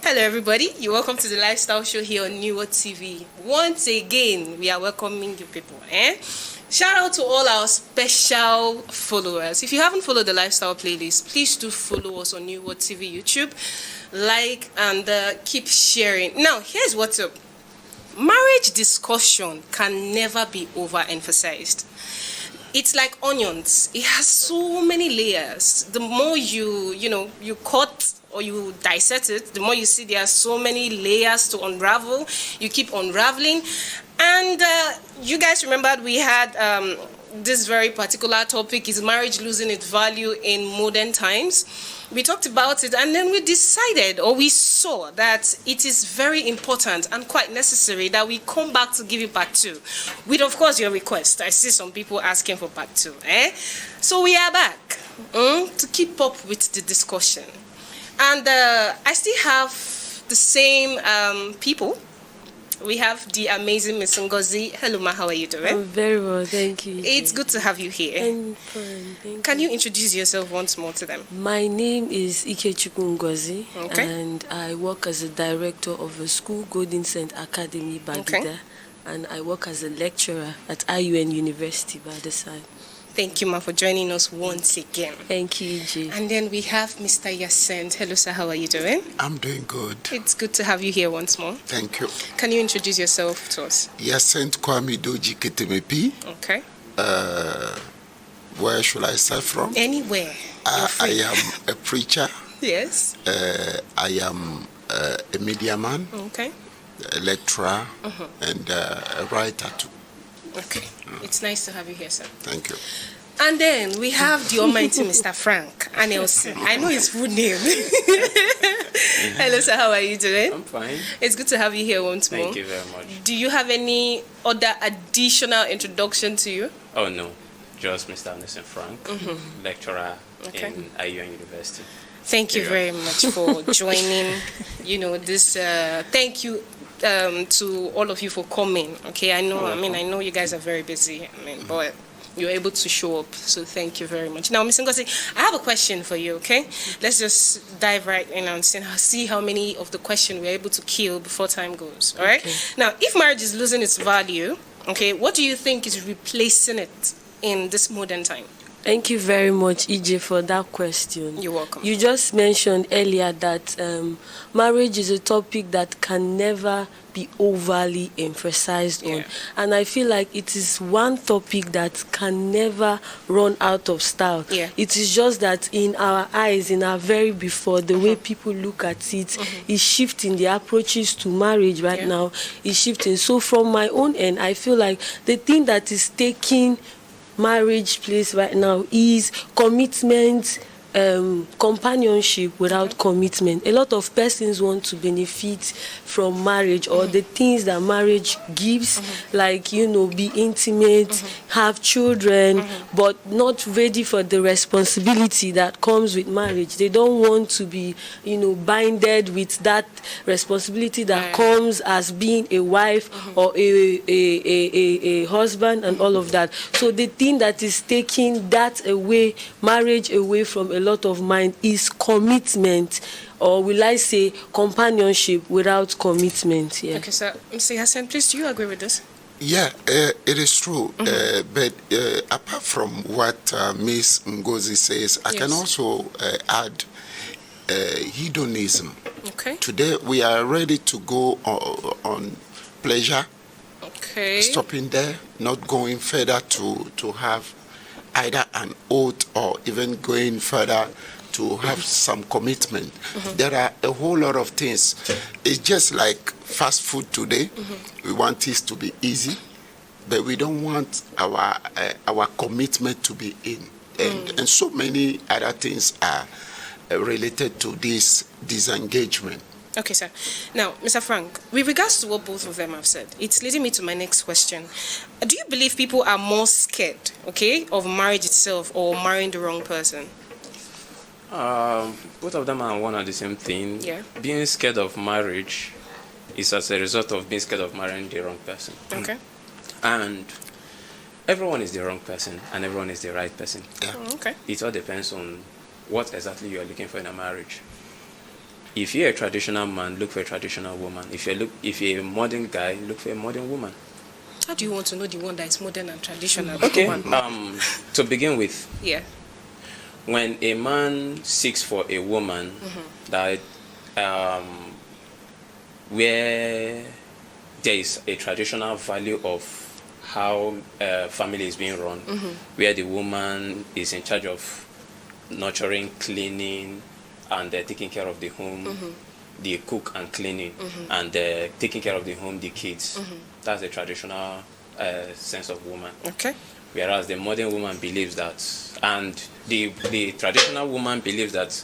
Hello everybody, you're welcome to the lifestyle show here on Newer TV. Once again, we are welcoming you people. Shout out to all our special followers. If you haven't followed the lifestyle playlist, please do follow us on Newer TV YouTube. Like and keep sharing. Now, here's what's up. Marriage discussion can never be overemphasized. It's like onions. It has so many layers. The more you cut or you dissect it, the more you see there are so many layers to unravel. You keep unraveling. And you guys remembered we had this very particular topic, is marriage losing its value in modern times? We talked about it, and then we decided, or we saw that it is very important and quite necessary that we come back to give you part 2. With, of course, your request. I see some people asking for part 2. So we are back to keep up with the discussion. And I still have the same people. We have the amazing Miss Ngozi. Hello, ma. How are you doing? I'm very well, thank you. It's good to have you here. I'm fine, thank Can you introduce yourself once more to them? My name is Ikechukwu Ngozi, Okay. and I work as a director of a school, Golden Saint Academy, Bagida, Okay. and I work as a lecturer at IUN University by the side. Thank you, ma, for joining us once again. Thank you, J. And then we have Mr. Yasent. Hello, sir. How are you doing? I'm doing good. It's good to have you here once more. Thank you. Can you introduce yourself to us? Yasent Kwame Doji Ketemepi. Okay. Where should I start from? Anywhere. I am a preacher. Yes. I am a media man, Okay. a lecturer, and a writer too. Okay. It's nice to have you here, sir. Thank you. And then we have the almighty Mr. Frank Anelson. I know his full name. Hello, sir. How are you doing? I'm fine. It's good to have you here once more. Thank you very much. Do you have any other additional introduction to you? Oh, no. Just Mr. Anderson Frank, lecturer Okay. in IUN University. Thank you Yeah. very much for joining, this. Thank you to all of you for coming. Okay, I know you guys are very busy. But you're able to show up. So thank you very much. Now, Ms. Ngozi, I have a question for you, okay? Let's just dive right in and see how many of the question we're able to kill before time goes, all right? Okay. Now, if marriage is losing its value, okay, what do you think is replacing it in this modern time? Thank you very much, EJ, for that question. You're welcome. You just mentioned earlier that marriage is a topic that can never be overly emphasized on. Yeah. And I feel like it is one topic that can never run out of style. Yeah. It is just that in our eyes, in our very before, the way people look at it is shifting. The approaches to marriage right now is shifting. So from my own end, I feel like the thing that is taking marriage place right now is commitment, companionship without commitment. A lot of persons want to benefit from marriage or the things that marriage gives, like, be intimate, have children, but not ready for the responsibility that comes with marriage. They don't want to be, binded with that responsibility that comes as being a wife or a husband and all of that. So the thing that is taking that away, marriage away from a lot of mind, is commitment, or will I say companionship without commitment. Yeah. Okay, so Mr. Hassan, please, do you agree with this? Yeah, it is true. But apart from what Miss Ngozi says, I can also add hedonism. Okay. Today we are ready to go on pleasure, Okay. stopping there, not going further to have either an oath or even going further to have some commitment. There are a whole lot of things. It's just like fast food today. We want it to be easy, but we don't want our commitment to be in. And so many other things are related to this disengagement. Okay, sir. Now, Mr. Frank, with regards to what both of them have said, it's leading me to my next question. Do you believe people are more scared, of marriage itself or marrying the wrong person? Both of them are one and the same thing. Yeah. Being scared of marriage is as a result of being scared of marrying the wrong person. Okay. And everyone is the wrong person and everyone is the right person. Okay. It all depends on what exactly you are looking for in a marriage. if you're a traditional man, look for a traditional woman. If you're a modern guy, look for a modern woman. How do you want to know the one that is modern and traditional? Okay. Woman? To begin with, Yeah. when a man seeks for a woman that where there is a traditional value of how family is being run, where the woman is in charge of nurturing, cleaning, and taking care of the home, the cook and cleaning, and taking care of the home, the kids. That's the traditional sense of woman. Okay. Whereas the modern woman believes that, and the traditional woman believes that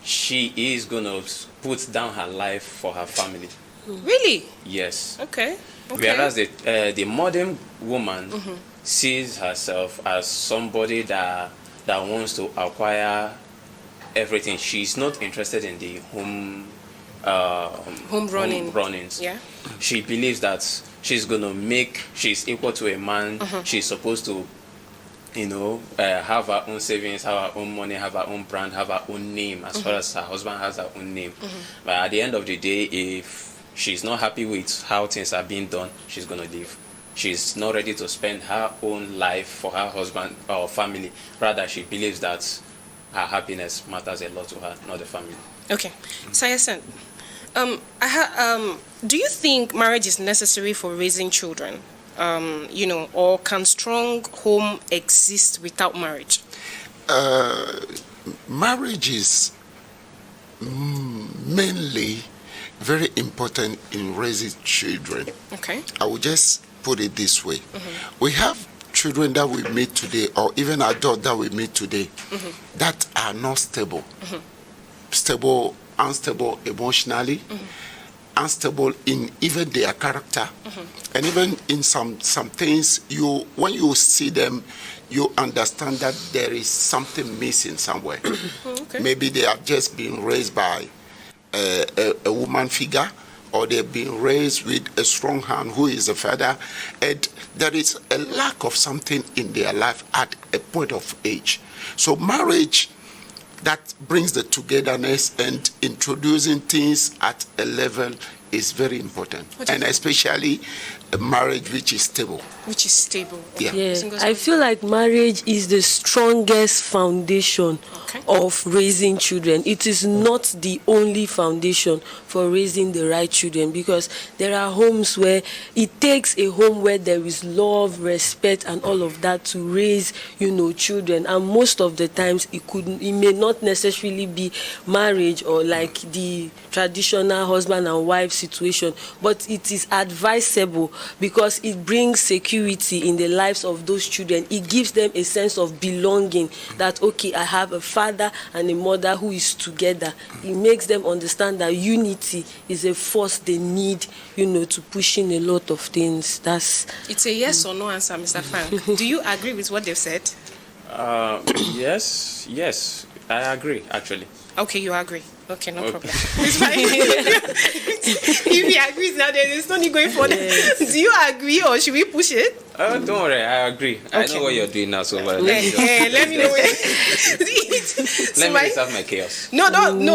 she is going to put down her life for her family. Really? Yes. Okay. Whereas the modern woman sees herself as somebody that wants to acquire everything. She's not interested in the home runnings. Yeah. She believes that she's equal to a man. She's supposed to, have her own savings, have her own money, have her own brand, have her own name, as far as her husband has her own name. But at the end of the day, if she's not happy with how things are being done, she's going to leave. She's not ready to spend her own life for her husband or family. Rather, she believes that her happiness matters a lot to her, not the family. Okay. Sayasen, do you think marriage is necessary for raising children? Or can strong home exist without marriage? Marriage is mainly very important in raising children. Okay. I will just put it this way. We have children that we meet today, or even adults that we meet today, that are not stable. Unstable emotionally, unstable in even their character, and even in some things, when you see them, you understand that there is something missing somewhere. Okay. Maybe they have just been raised by a woman figure, or they've been raised with a strong hand who is a father, and there is a lack of something in their life at a point of age. So marriage that brings the togetherness and introducing things at a level is very important, and especially a marriage which is stable. Which is stable. Yeah. I feel like marriage is the strongest foundation of raising children. It is not the only foundation for raising the right children, because there are homes where it takes a home where there is love, respect, and all of that to raise, children. And most of the times it may not necessarily be marriage or like the traditional husband and wife situation, but it is advisable because it brings security in the lives of those children. It gives them a sense of belonging, that okay, I have a father and a mother who is together. It makes them understand that unity is a force they need, to push in a lot of things. It's a yes or no answer, Mr. Frank. Do you agree with what they've said? Yes, I agree, actually. Okay, you agree. Okay, no problem. It's fine. If he agrees now, then there's no need going further. Do you agree, or should we push it? Don't worry, I agree. Okay. I know what you're doing now, so let me know. Let me reserve my chaos. No,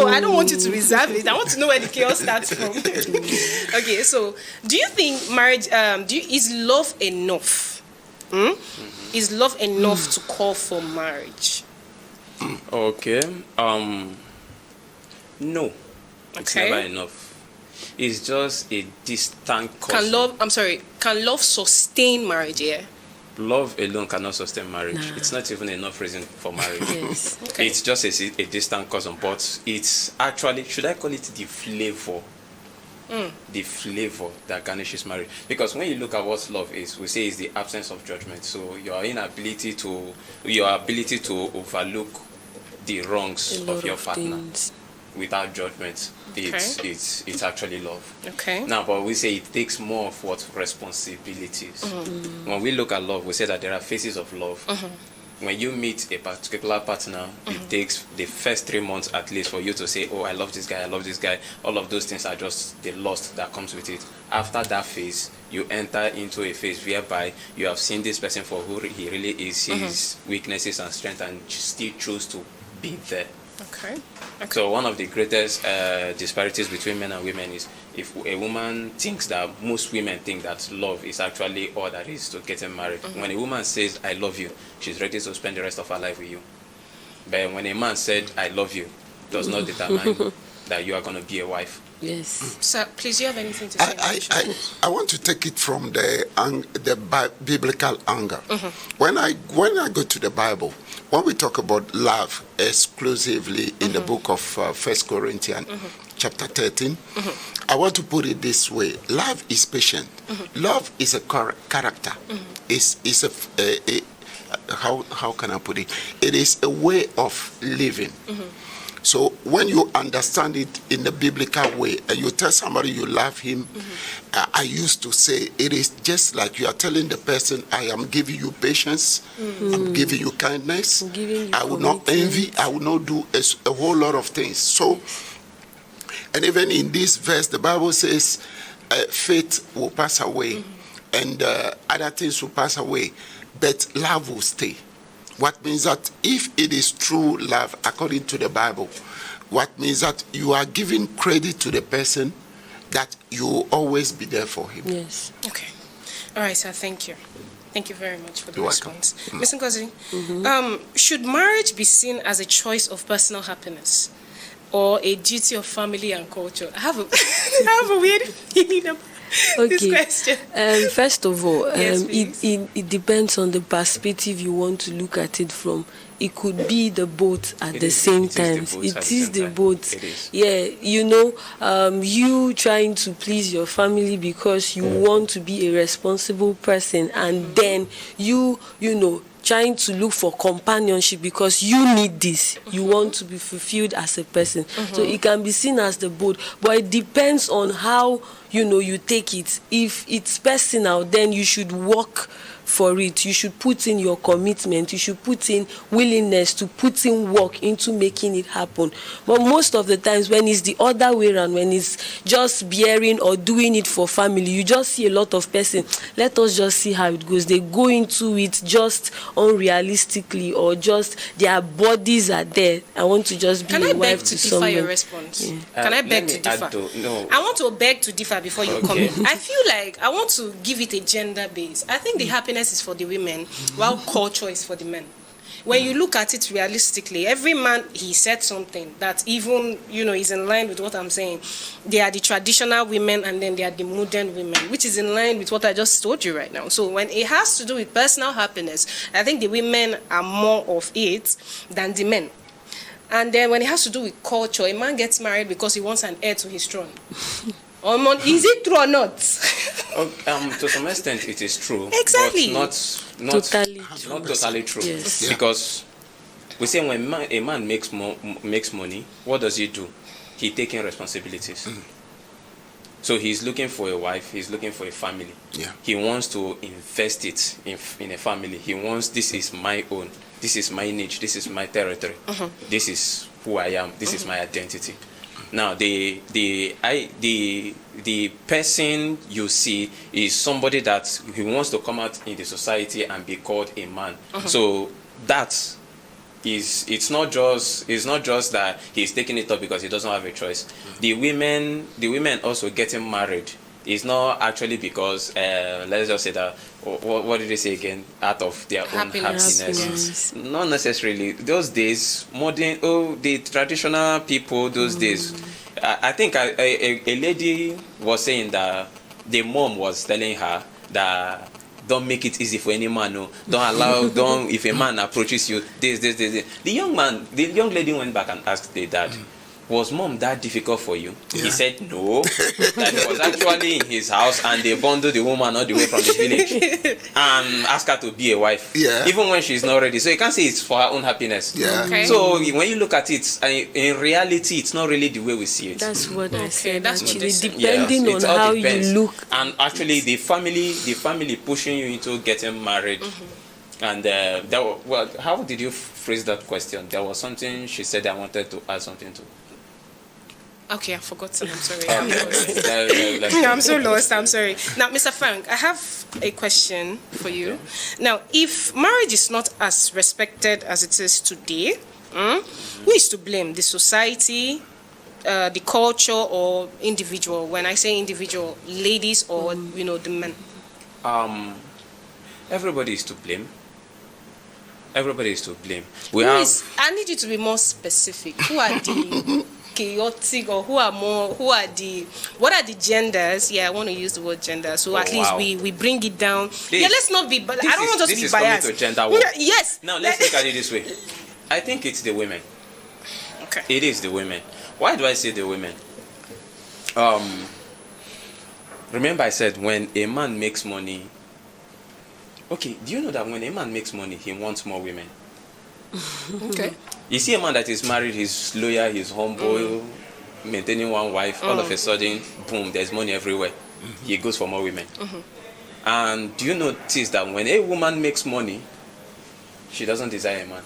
I don't want you to reserve it. I want to know where the chaos starts from. Okay, so do you think marriage? Is love enough? Is love enough to call for marriage? Okay. No, it's never enough. It's just a distant cause. Can love sustain marriage? Yeah. Love alone cannot sustain marriage. Nah. It's not even enough reason for marriage. Yes. Okay. It's just a distant cousin, but it's actually, should I call it the flavor? The flavor that garnishes marriage. Because when you look at what love is, we say it's the absence of judgment. So your ability to overlook the wrongs of your partner. Things. Without judgment, it's actually love. Okay. Now, but we say it takes more of what responsibilities. When we look at love, we say that there are phases of love. When you meet a particular partner, it takes the first 3 months at least for you to say, oh, I love this guy, I love this guy. All of those things are just the lust that comes with it. After that phase, you enter into a phase whereby you have seen this person for who he really is, his weaknesses and strengths, and still choose to be there. Okay. So one of the greatest disparities between men and women is if a woman thinks that most women think that love is actually all that is to getting married. When a woman says, I love you, she's ready to spend the rest of her life with you. But when a man said, I love you, does not determine that you are going to be a wife. Yes. Sir, please, you have anything to say? I want to take it from the biblical angle. When I go to the Bible, when we talk about love exclusively in the book of 1 Corinthians, chapter 13, I want to put it this way. Love is patient. Love is a character. It's how can I put it? It is a way of living. So when you understand it in the biblical way, and you tell somebody you love him, I used to say it is just like you are telling the person, I am giving you patience, I'm giving you kindness, I will not envy, I will not do a whole lot of things. So, and even in this verse, the Bible says, faith will pass away, and other things will pass away, but love will stay. What means that if it is true love, according to the Bible, what means that you are giving credit to the person that you will always be there for him. Yes. Okay. All right, sir. Thank you. Thank you very much for the You're response. Ms. Ngozi, should marriage be seen as a choice of personal happiness or a duty of family and culture? I have a weird feeling about this question. First of all, Yes, it depends on the perspective you want to look at it from. It could be the both at the same time. It is the both. Yeah, you trying to please your family because you want to be a responsible person, and then you trying to look for companionship because you need this. You want to be fulfilled as a person. So it can be seen as the both, but it depends on how you take it. If it's personal, then you should work for it. You should put in your commitment. You should put in willingness to put in work into making it happen. But most of the times when it's the other way around, when it's just bearing or doing it for family, you just see a lot of person, let us just see how it goes. They go into it just unrealistically, or just their bodies are there. I want to just be a wife to someone. Can I beg to differ your response? Can I beg to differ? No. I want to beg to differ before you come in. I feel like I want to give it a gender base. I think the happiness is for the women, while culture is for the men. When you look at it realistically, every man, he said something that even, is in line with what I'm saying. They are the traditional women, and then they are the modern women, which is in line with what I just told you right now. So when it has to do with personal happiness, I think the women are more of it than the men. And then when it has to do with culture, a man gets married because he wants an heir to his throne. Is it true or not? To some extent, it is true. Exactly. But not totally true. Yes. Because we say when a man makes money, what does he do? He takes in responsibilities. So he's looking for a wife. He's looking for a family. Yeah. He wants to invest it in a family. He wants, this is my own. This is my niche. This is my territory. This is who I am. This is my identity. Now, the person you see is somebody that he wants to come out in the society and be called a man. So that is, it's not just that he's taking it up because he doesn't have a choice. The women also getting married is not actually because let's just say that, what did they say again, out of their own happiness. Not necessarily. Those days, the traditional people those days, I think a lady was saying that the mom was telling her that don't make it easy for any man. No, if a man approaches you, this. The young lady went back and asked the dad, was mom that difficult for you? Yeah. He said no, that he was actually in his house and they bundled the woman all the way from the village and asked her to be a wife, even when she's not ready. So you can't say it's for her own happiness. Okay. So when you look at it, in reality, it's not really the way we see it. That's what I said. That's actually, depending on how you look. And actually, the family pushing you into getting married. And how did you phrase that question? There was something she said I wanted to add something to. Okay, I've forgotten. I'm sorry. I'm so lost. I'm sorry. Now, Mr. Frank, I have a question for you. Now, if marriage is not as respected as it is today, Who is to blame? The society, the culture, or individual? When I say individual, ladies or the men? Everybody is to blame. Everybody is to blame. I need you to be more specific. Who are the chaotic, or what are the genders? Yeah, I want to use the word gender, so at least we bring it down. Let's not be, but I don't want us to be biased. This is coming to gender war. Yes. Now let's look at it this way. I think it's the women. Okay. It is the women. Why do I say the women? Remember I said when a man makes money. Okay, do you know that when a man makes money, he wants more women? Okay. You see a man that is married, he's loyal, he's humble, maintaining one wife, all of a sudden, boom, there's money everywhere. He goes for more women. And do you notice that when a woman makes money, she doesn't desire a man?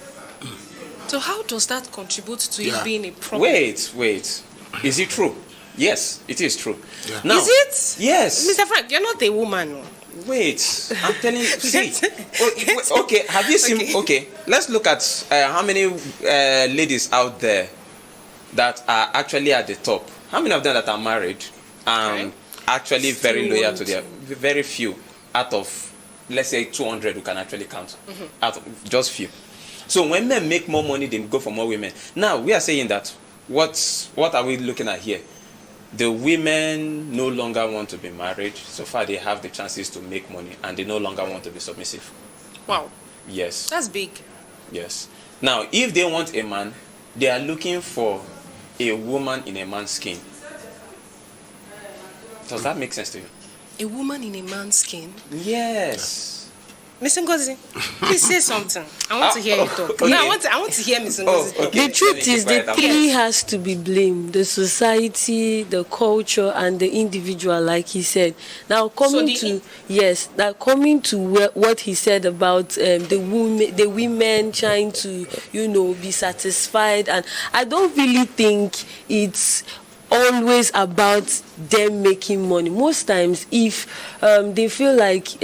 So how does that contribute to it being a problem? Wait. Is it true? Yes, it is true. Yeah. Now, is it? Yes. Mr. Frank, you're not a woman. Wait, I'm telling you. See, okay, have you seen? Okay, let's look at how many ladies out there that are actually at the top. How many of them that are married and actually very loyal to their? Very few out of, let's say, 200 who can actually count. Out of just few. So when men make more money, they go for more women. Now we are saying that what are we looking at here? The women no longer want to be married. So far, they have the chances to make money, and they no longer want to be submissive. Wow. Yes. That's big. Yes. Now, if they want a man, they are looking for a woman in a man's skin. Does that make sense to you? A woman in a man's skin? Yes. Miss Ngozi, please say something. I want to hear you talk. Okay. No, I want to hear Miss Ngozi talk. The truth is the three has to be blamed: the society, the culture, and the individual, like he said. Now coming to what he said about the women trying to be satisfied, and I don't really think it's always about them making money. Most times, if they feel like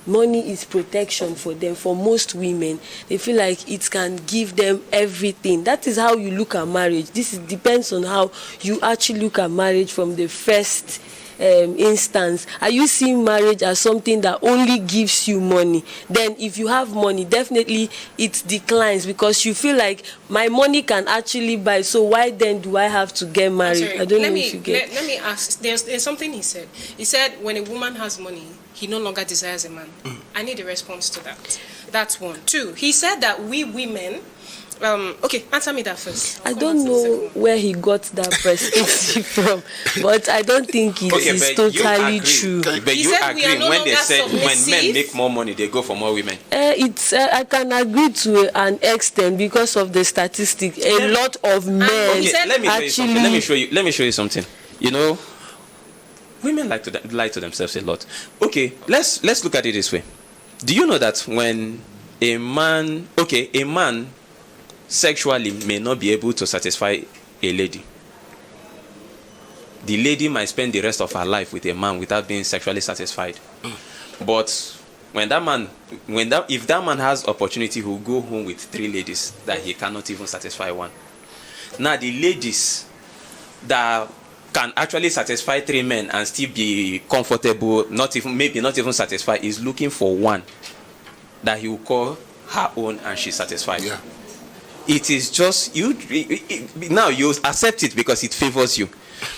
money is protection for them, for most women, they feel like it can give them everything. That is how you look at marriage. Depends on how you actually look at marriage from the first instance. Are you seeing marriage as something that only gives you money? Then if you have money, definitely it declines, because you feel like my money can actually buy, so why then do I have to get married? Sorry, I don't know if you get. Let me ask, there's something he said. He said when a woman has money, he no longer desires a man. I need a response to that. That's one. Two, he said that we women, okay, answer me that first. I don't know where he got that perspective from, but I don't think it is totally true. But you agree when they said when men make more money, they go for more women? I can agree to an extent because of the statistic. A lot of men let me actually. Show you something. Let me show you something. Women like to lie to themselves a lot. Okay, let's look at it this way. Do you know that when a man sexually may not be able to satisfy a lady, the lady might spend the rest of her life with a man without being sexually satisfied. But if that man has opportunity, he will go home with 3 ladies that he cannot even satisfy one. Now the ladies that can actually satisfy 3 men and still be comfortable, maybe not even satisfied, is looking for one that he will call her own and she's satisfied. Yeah. It is just now you accept it because it favors you.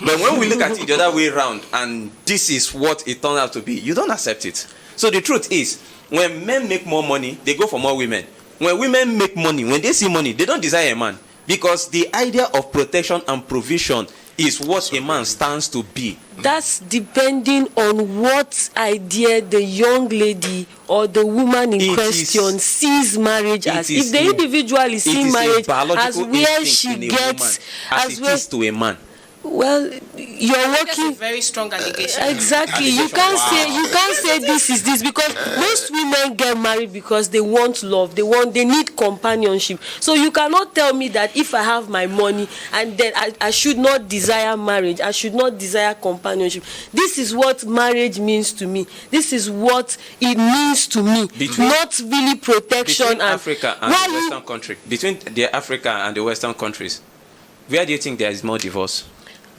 But when we look at it the other way around and this is what it turned out to be, you don't accept it. So the truth is, when men make more money, they go for more women. When women make money, when they see money, they don't desire a man, because the idea of protection and provision is what a man stands to be. That's depending on what idea the young lady or the woman in question sees marriage as. If the individual is seeing marriage as where she gets, as it is to a man. Well, you're That's a working. very strong allegation. Exactly. You can't say this is this, because most women get married because they want love. They need companionship. So you cannot tell me that if I have my money and then I should not desire marriage, I should not desire companionship. This is what marriage means to me. This is what it means to me. Not really protection. Between Africa and the Western country, between the Africa and the Western countries, where do you think there is more divorce?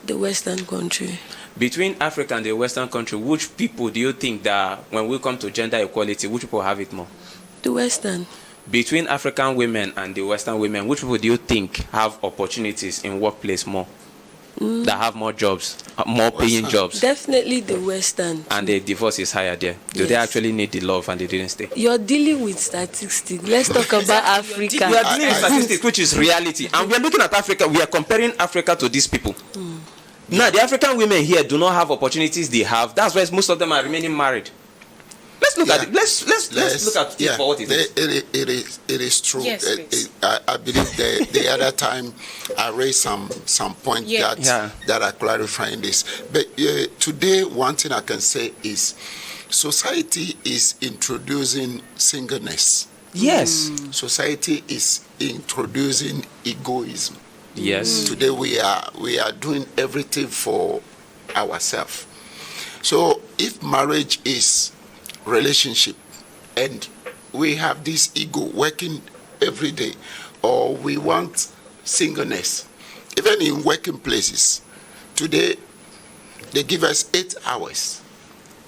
The Western country. Between Africa and the Western country, which people do you think that when we come to gender equality, which people have it more? The Western. Between African women and the Western women, which people do you think have opportunities in workplace more? That have more jobs, more paying jobs? Definitely the Western. And the divorce is higher there. Do they actually need the love and they didn't stay? You're dealing with statistics. Let's talk about Africa. We are dealing with statistics, which is reality. And we are looking at Africa. We are comparing Africa to these people. Now, the African women here do not have opportunities they have. That's why most of them are remaining married. Let's look at it. Let's look at it for what it is. It is true. Yes, I believe the other time I raised some point that are clarifying this. But today, one thing I can say is society is introducing singleness. Yes. Society is introducing egoism. Yes. Today we are doing everything for ourselves. So if marriage is relationship and we have this ego working every day, or we want singleness, even in working places, today they give us 8 hours,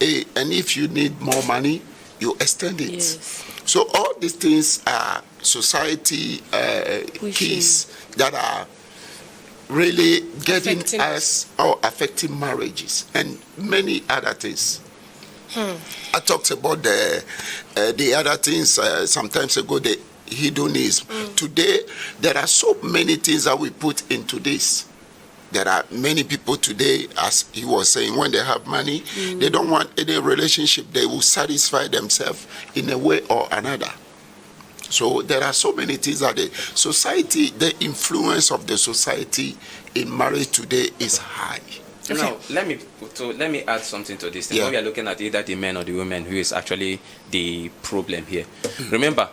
and if you need more money, you extend it. Yes. So all these things are society keys that are really getting us or affecting marriages and many other things. I talked about the other things some times ago, the hedonism. Today, there are so many things that we put into this. There are many people today, as he was saying, when they have money, they don't want any relationship. They will satisfy themselves in a way or another. So there are so many things that the society, the influence of the society in marriage today is high. Okay. Now, let me add something to this thing. When we are looking at either the men or the women who is actually the problem here. Remember,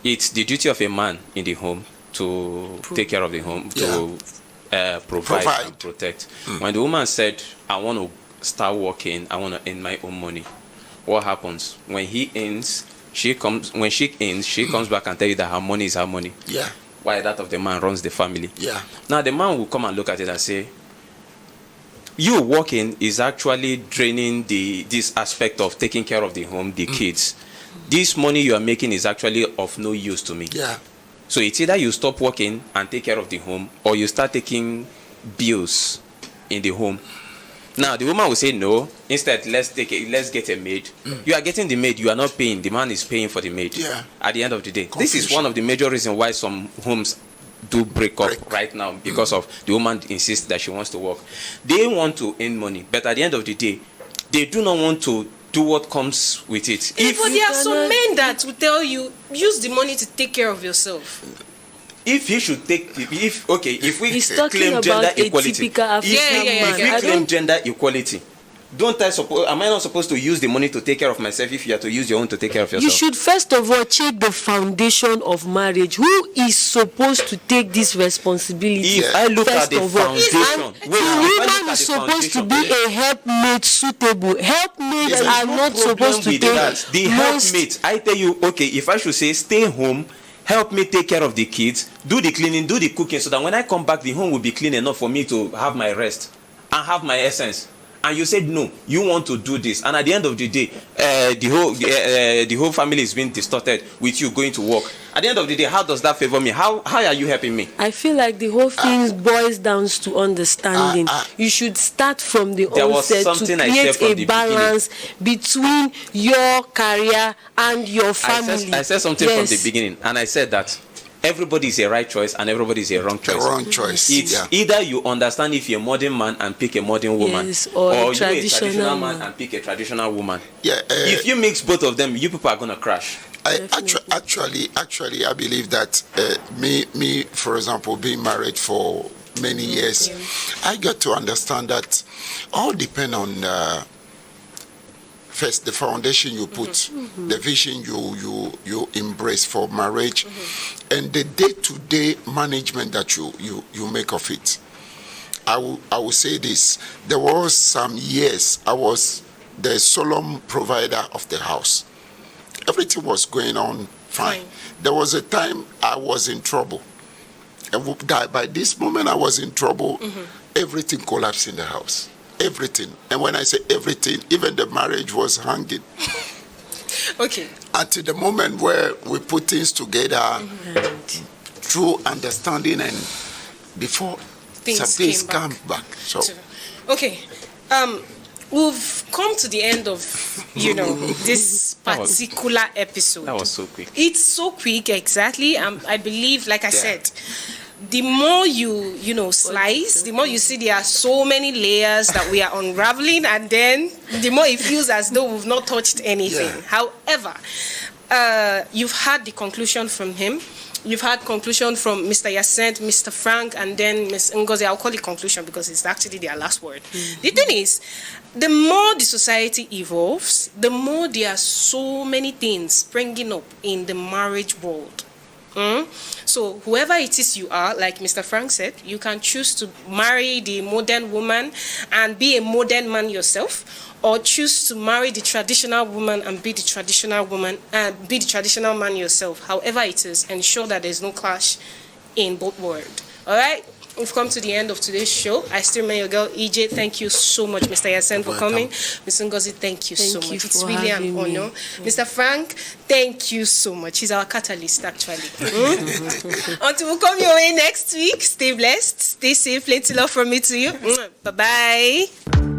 it's the duty of a man in the home to take care of the home, to provide and protect. When the woman said, I want to start working, I want to earn my own money, what happens? When he earns, she comes back and tell you that her money is her money. Yeah. While that of the man runs the family. Yeah. Now the man will come and look at it and say, you working is actually draining this aspect of taking care of the home, the kids. This money you are making is actually of no use to me. Yeah. So it's either you stop working and take care of the home, or you start taking bills in the home. Now the woman will say no. Instead, let's get a maid. You are getting the maid. You are not paying. The man is paying for the maid. Yeah. At the end of the day, this is one of the major reasons why some homes do break up right now, because of the woman insists that she wants to work. They want to earn money, but at the end of the day, they do not want to do what comes with it. But there are some men that will tell you, use the money to take care of yourself. If he should take, if we He's claim talking gender about a equality, typical African man. if we claim gender equality, am I not supposed to use the money to take care of myself if you are to use your own to take care of yourself? You should first of all check the foundation of marriage. Who is supposed to take this responsibility? If I look at the foundation, the woman is supposed to be a helpmate suitable. Helpmates are not supposed to take the helpmate. I tell you, okay, if I should say stay home, help me take care of the kids, do the cleaning, do the cooking, so that when I come back, the home will be clean enough for me to have my rest and have my essence. And you said no, you want to do this, and at the end of the day, the whole family is being distorted with you going to work. At the end of the day, how does that favor me? How are you helping me? I feel like the whole thing boils down to understanding. You should start from the onset to create a balance between your career and your family. I said something from the beginning, and I said that everybody is a right choice and everybody is a wrong choice. A wrong choice. It's either you understand if you're a modern man and pick a modern woman, or you're a traditional man and pick a traditional woman. Yeah. If you mix both of them, you people are going to crash. Actually, I believe that me, for example, being married for many years, I got to understand that all depend on first the foundation you put, the vision you embrace for marriage, and the day-to-day management that you make of it. I will say this: there was some years I was the solemn provider of the house. Everything was going on fine. There was a time I was in trouble. And by this moment I was in trouble, everything collapsed in the house. Everything. And when I say everything, even the marriage was hanging. Okay. Until the moment where we put things together through understanding, and before things come back. So. Okay. We've come to the end of, this particular episode. That was so quick. It's so quick, exactly. I believe, like I said, the more you slice, the more you see there are so many layers that we are unraveling, and then the more it feels as though we've not touched anything. Yeah. However, you've had the conclusion from him. You've had conclusion from Mr. Yacent, Mr. Frank, and then Ms. Ngozi. I'll call it conclusion because it's actually their last word. The thing is, the more the society evolves, the more there are so many things springing up in the marriage world. So whoever it is you are, like Mr. Frank said, you can choose to marry the modern woman and be a modern man yourself, or choose to marry the traditional woman and be the traditional woman and be the traditional man yourself. However it is, ensure that there's no clash in both worlds. All right? We've come to the end of today's show. I still remain your girl, EJ. Thank you so much, Mr. Yacent, for coming. Ms. Ngozi, thank you so much. It's really an honor. Mr. Frank, thank you so much. He's our catalyst, actually. Until we come your way next week, stay blessed, stay safe. Plenty love from me to you. Bye-bye.